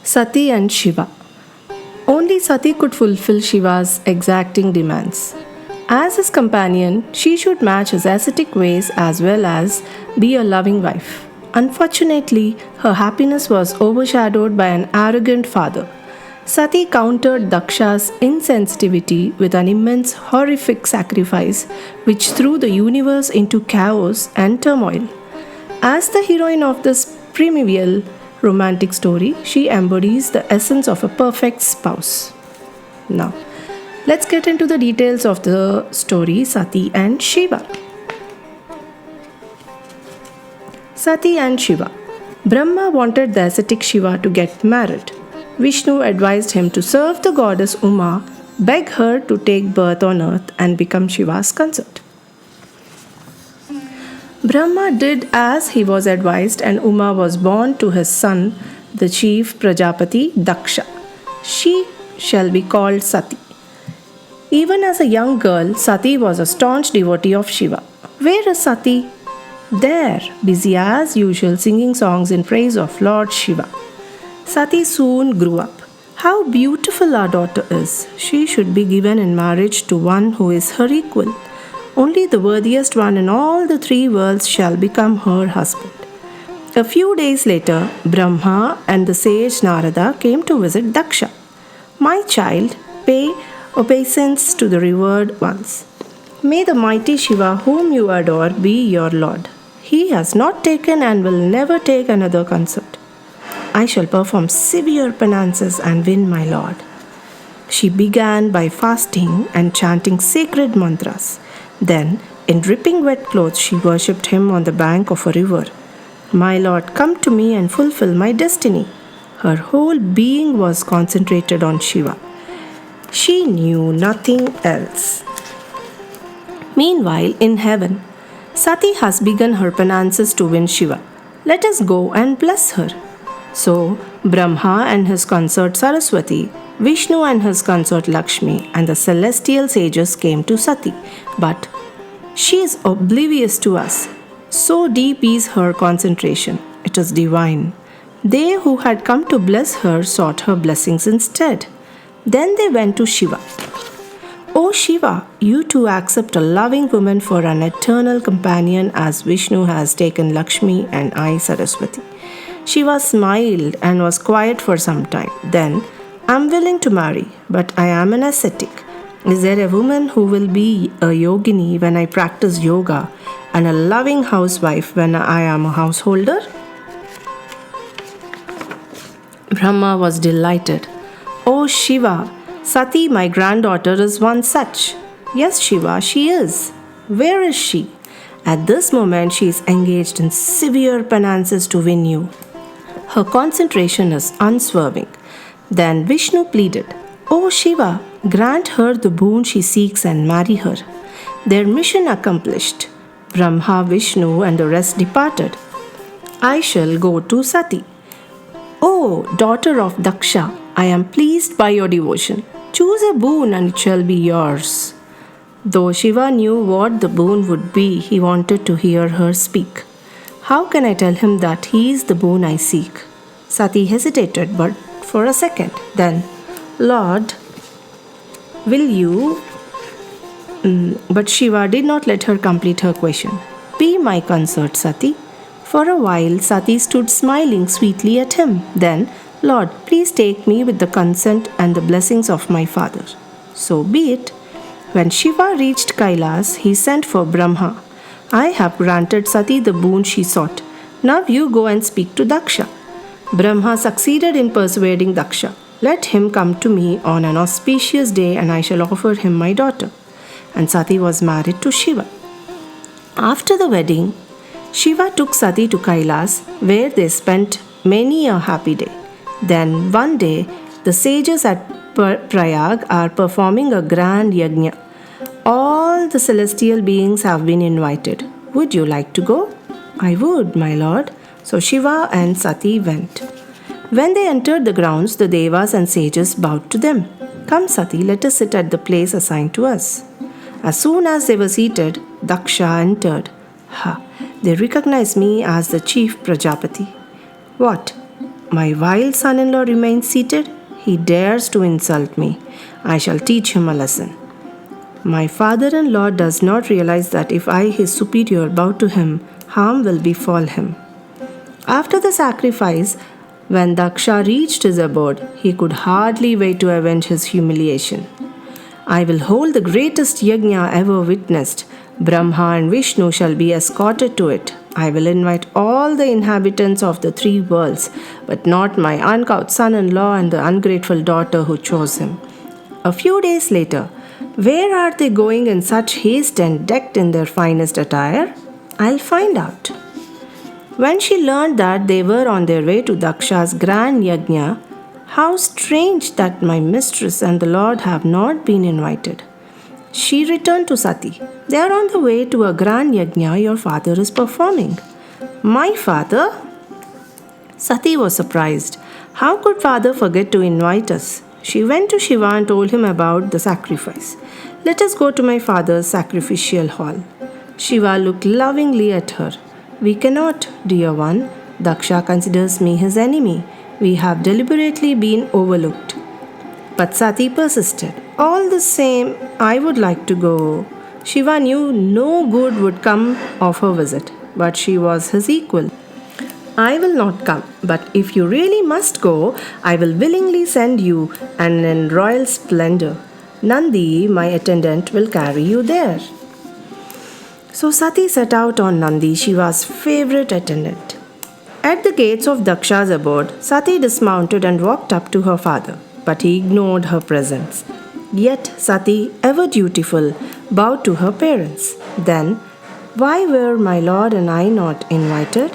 Sati and Shiva. Only Sati could fulfill Shiva's exacting demands. As his companion, she should match his ascetic ways as well as be a loving wife. Unfortunately, her happiness was overshadowed by an arrogant father. Sati countered Daksha's insensitivity with an immense, horrific sacrifice which threw the universe into chaos and turmoil. As the heroine of this primeval romantic story, she embodies the essence of a perfect spouse. Now, let's get into the details of the story Sati and Shiva. Sati and Shiva. Brahma wanted the ascetic Shiva to get married. Vishnu advised him to serve the goddess Uma, beg her to take birth on earth and become Shiva's consort. Brahma did as he was advised, and Uma was born to his son, the chief Prajapati Daksha. She shall be called Sati. Even as a young girl, Sati was a staunch devotee of Shiva. Where is Sati? There, busy as usual singing songs in praise of Lord Shiva. Sati soon grew up. How beautiful our daughter is! She should be given in marriage to one who is her equal. Only the worthiest one in all the three worlds shall become her husband. A few days later, Brahma and the sage Narada came to visit Daksha. My child, pay obeisance to the revered ones. May the mighty Shiva, whom you adore, be your lord. He has not taken and will never take another consort. I shall perform severe penances and win my lord. She began by fasting and chanting sacred mantras. Then, in dripping wet clothes, she worshipped him on the bank of a river. My lord, come to me and fulfill my destiny. Her whole being was concentrated on Shiva. She knew nothing else. Meanwhile, in heaven, Sati has begun her penances to win Shiva. Let us go and bless her. So, Brahma and his consort Saraswati, Vishnu and his consort Lakshmi, and the celestial sages came to Sati. But she is oblivious to us. So deep is her concentration. It is divine. They who had come to bless her sought her blessings instead. Then they went to Shiva. O Shiva, you too accept a loving woman for an eternal companion as Vishnu has taken Lakshmi and I Saraswati. Shiva smiled and was quiet for some time. Then, I am willing to marry, but I am an ascetic. Is there a woman who will be a yogini when I practice yoga and a loving housewife when I am a householder? Brahma was delighted. Oh Shiva, Sati, my granddaughter, is one such. Yes, Shiva, she is. Where is she? At this moment, she is engaged in severe penances to win you. Her concentration is unswerving. Then Vishnu pleaded, O Shiva, grant her the boon she seeks and marry her. Their mission accomplished, Brahma, Vishnu, and the rest departed. I shall go to Sati. O daughter of Daksha, I am pleased by your devotion. Choose a boon and it shall be yours. Though Shiva knew what the boon would be, he wanted to hear her speak. How can I tell him that he is the boon I seek? Sati hesitated, but for a second. Then, Lord, will you? But Shiva did not let her complete her question. Be my consort, Sati. For a while, Sati stood smiling sweetly at him. Then, Lord, please take me with the consent and the blessings of my father. So be it. When Shiva reached Kailas, he sent for Brahma. I have granted Sati the boon she sought. Now you go and speak to Daksha. Brahma succeeded in persuading Daksha. Let him come to me on an auspicious day and I shall offer him my daughter. And Sati was married to Shiva. After the wedding, Shiva took Sati to Kailas, where they spent many a happy day. Then one day, the sages at Prayag are performing a grand yajna. All the celestial beings have been invited. Would you like to go? I would, my lord. So Shiva and Sati went. When they entered the grounds, the devas and sages bowed to them. Come, Sati, let us sit at the place assigned to us. As soon as they were seated, Daksha entered. They recognized me as the chief Prajapati. What? my vile son-in-law remains seated, he dares to insult me. I shall teach him a lesson. My father-in-law does not realize that if I, his superior, bow to him, harm will befall him. After the sacrifice, when Daksha reached his abode, he could hardly wait to avenge his humiliation. I will hold the greatest yajna ever witnessed. Brahma and Vishnu shall be escorted to it. I will invite all the inhabitants of the three worlds, but not my uncouth son-in-law and the ungrateful daughter who chose him. A few days later, where are they going in such haste and decked in their finest attire? I'll find out. When she learned that they were on their way to Daksha's grand yajna, how strange that my mistress and the Lord have not been invited. She returned to Sati. They are on the way to a grand yajna your father is performing. My father? Sati was surprised. How could father forget to invite us? She went to Shiva and told him about the sacrifice. Let us go to my father's sacrificial hall. Shiva looked lovingly at her. We cannot, dear one. Daksha considers me his enemy. We have deliberately been overlooked. But Sati persisted. All the same, I would like to go. Shiva knew no good would come of her visit, but she was his equal. I will not come, but if you really must go, I will willingly send you and in royal splendor. Nandi, my attendant, will carry you there. So Sati set out on Nandi, Shiva's favorite attendant. At the gates of Daksha's abode, Sati dismounted and walked up to her father, but he ignored her presence. Yet Sati, ever dutiful, bowed to her parents. Then, why were my lord and I not invited?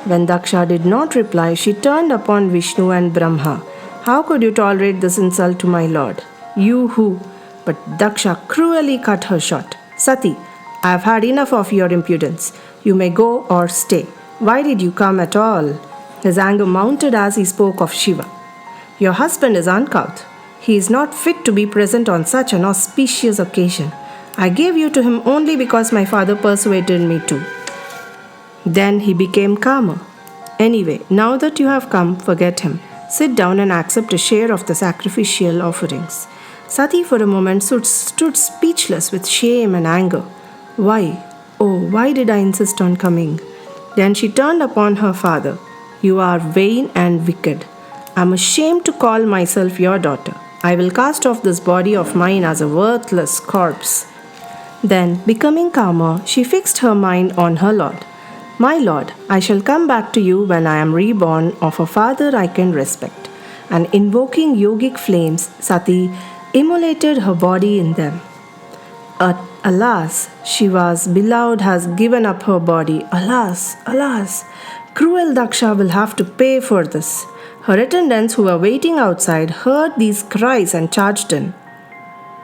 When Daksha did not reply, she turned upon Vishnu and Brahma. How could you tolerate this insult to my lord? You who? But Daksha cruelly cut her short. Sati, I have had enough of your impudence. You may go or stay. Why did you come at all? His anger mounted as he spoke of Shiva. Your husband is uncouth. He is not fit to be present on such an auspicious occasion. I gave you to him only because my father persuaded me to. Then he became calmer. Anyway, now that you have come, forget him. Sit down and accept a share of the sacrificial offerings. Sati for a moment stood speechless with shame and anger. Why? Oh, why did I insist on coming? Then she turned upon her father. You are vain and wicked. I am ashamed to call myself your daughter. I will cast off this body of mine as a worthless corpse. Then, becoming calmer, she fixed her mind on her lord. My lord, I shall come back to you when I am reborn of a father I can respect. And invoking yogic flames, Sati immolated her body in them. Alas, Shiva's beloved has given up her body. Alas, alas, cruel Daksha will have to pay for this. Her attendants who were waiting outside heard these cries and charged in.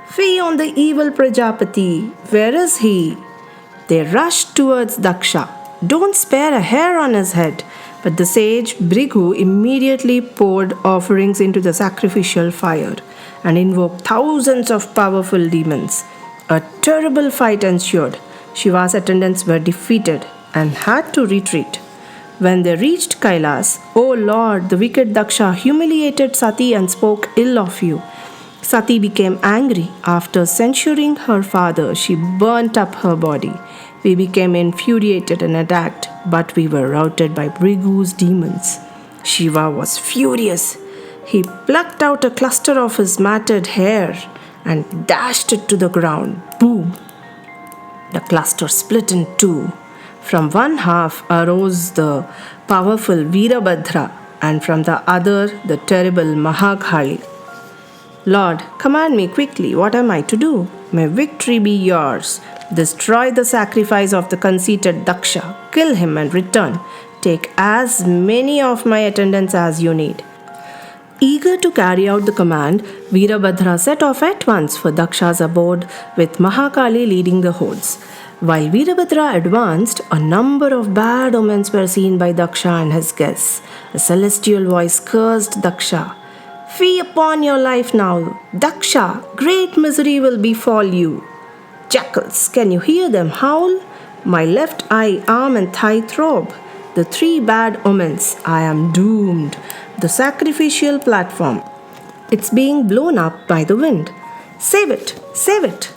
Fie on the evil Prajapati! Where is he? They rushed towards Daksha. Don't spare a hair on his head. But the sage Bhrigu immediately poured offerings into the sacrificial fire and invoked thousands of powerful demons. A terrible fight ensued. Shiva's attendants were defeated and had to retreat. When they reached Kailas, O Lord, the wicked Daksha humiliated Sati and spoke ill of you. Sati became angry. After censuring her father, she burnt up her body. We became infuriated and attacked, but we were routed by Bhrigu's demons. Shiva was furious. He plucked out a cluster of his matted hair and dashed it to the ground. Boom! The cluster split in two. From one half arose the powerful Veerabhadra, and from the other the terrible Mahakali. Lord, command me quickly, what am I to do? May victory be yours. Destroy the sacrifice of the conceited Daksha. Kill him and return. Take as many of my attendants as you need. Eager to carry out the command, Veerabhadra set off at once for Daksha's abode with Mahakali leading the hordes. While Veerabhadra advanced, a number of bad omens were seen by Daksha and his guests. A celestial voice cursed Daksha. Fie upon your life now, Daksha, great misery will befall you. Jackals, can you hear them howl? My left eye, arm and thigh throb. The three bad omens. I am doomed. The sacrificial platform. It's being blown up by the wind. Save it! Save it!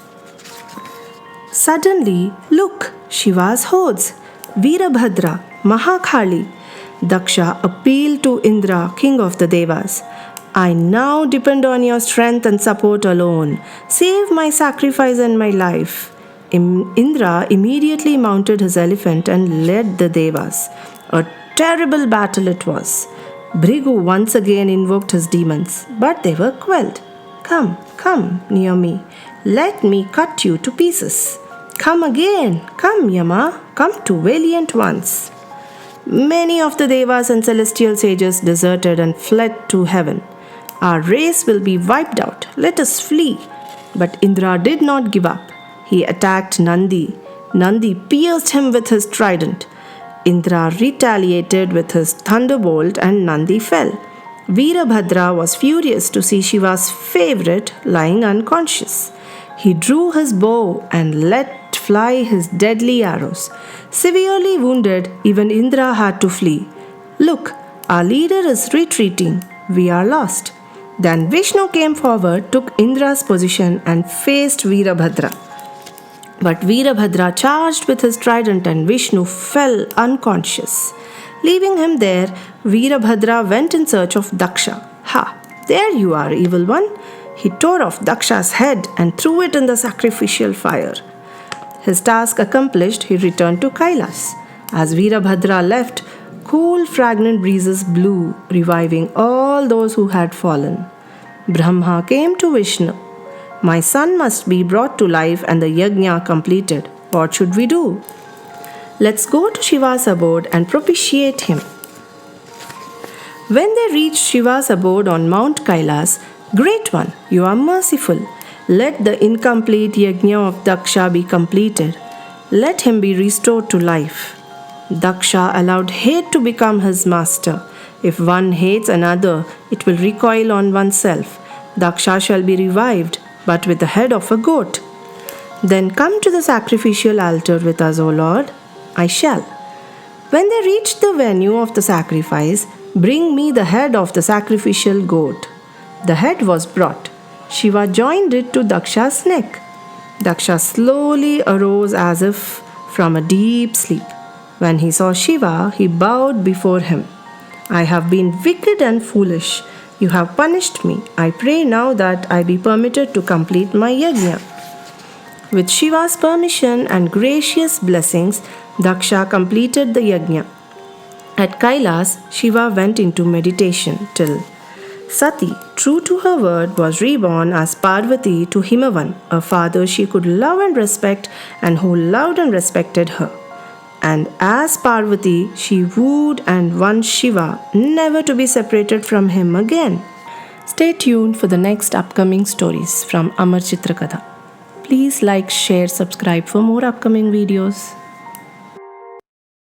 Suddenly, look! Shiva's hordes. Veerabhadra, Mahakali. Daksha appealed to Indra, king of the Devas. I now depend on your strength and support alone. Save my sacrifice and my life. Indra immediately mounted his elephant and led the Devas. A terrible battle it was. Bhrigu once again invoked his demons, but they were quelled. Come, come near me. Let me cut you to pieces. Come again. Come, Yama. Come to valiant ones. Many of the Devas and celestial sages deserted and fled to heaven. Our race will be wiped out. Let us flee. But Indra did not give up. He attacked Nandi. Nandi pierced him with his trident. Indra retaliated with his thunderbolt and Nandi fell. Veerabhadra was furious to see Shiva's favorite lying unconscious. He drew his bow and let fly his deadly arrows. Severely wounded, even Indra had to flee. Look, our leader is retreating. We are lost. Then Vishnu came forward, took Indra's position and faced Veerabhadra. But Veerabhadra charged with his trident and Vishnu fell unconscious. Leaving him there, Veerabhadra went in search of Daksha. Ha! There you are, evil one. He tore off Daksha's head and threw it in the sacrificial fire. His task accomplished, he returned to Kailas. As Veerabhadra left, cool fragrant breezes blew, reviving all those who had fallen. Brahma came to Vishnu. My son must be brought to life and the yajna completed. What should we do? Let's go to Shiva's abode and propitiate him. When they reached Shiva's abode on Mount Kailas, Great One, you are merciful. Let the incomplete yajna of Daksha be completed. Let him be restored to life. Daksha allowed hate to become his master. If one hates another, it will recoil on oneself. Daksha shall be revived, but with the head of a goat. Then come to the sacrificial altar with us, O Lord. I shall. When they reached the venue of the sacrifice, bring me the head of the sacrificial goat. The head was brought. Shiva joined it to Daksha's neck. Daksha slowly arose as if from a deep sleep. When he saw Shiva, he bowed before him. I have been wicked and foolish. You have punished me. I pray now that I be permitted to complete my yajna. With Shiva's permission and gracious blessings, Daksha completed the yajna. At Kailas, Shiva went into meditation till Sati, true to her word, was reborn as Parvati to Himavan, a father she could love and respect and who loved and respected her. And as Parvati, she wooed and won Shiva, never to be separated from him again. Stay tuned for the next upcoming stories from Amar Chitra Katha. Please like, share, subscribe for more upcoming videos.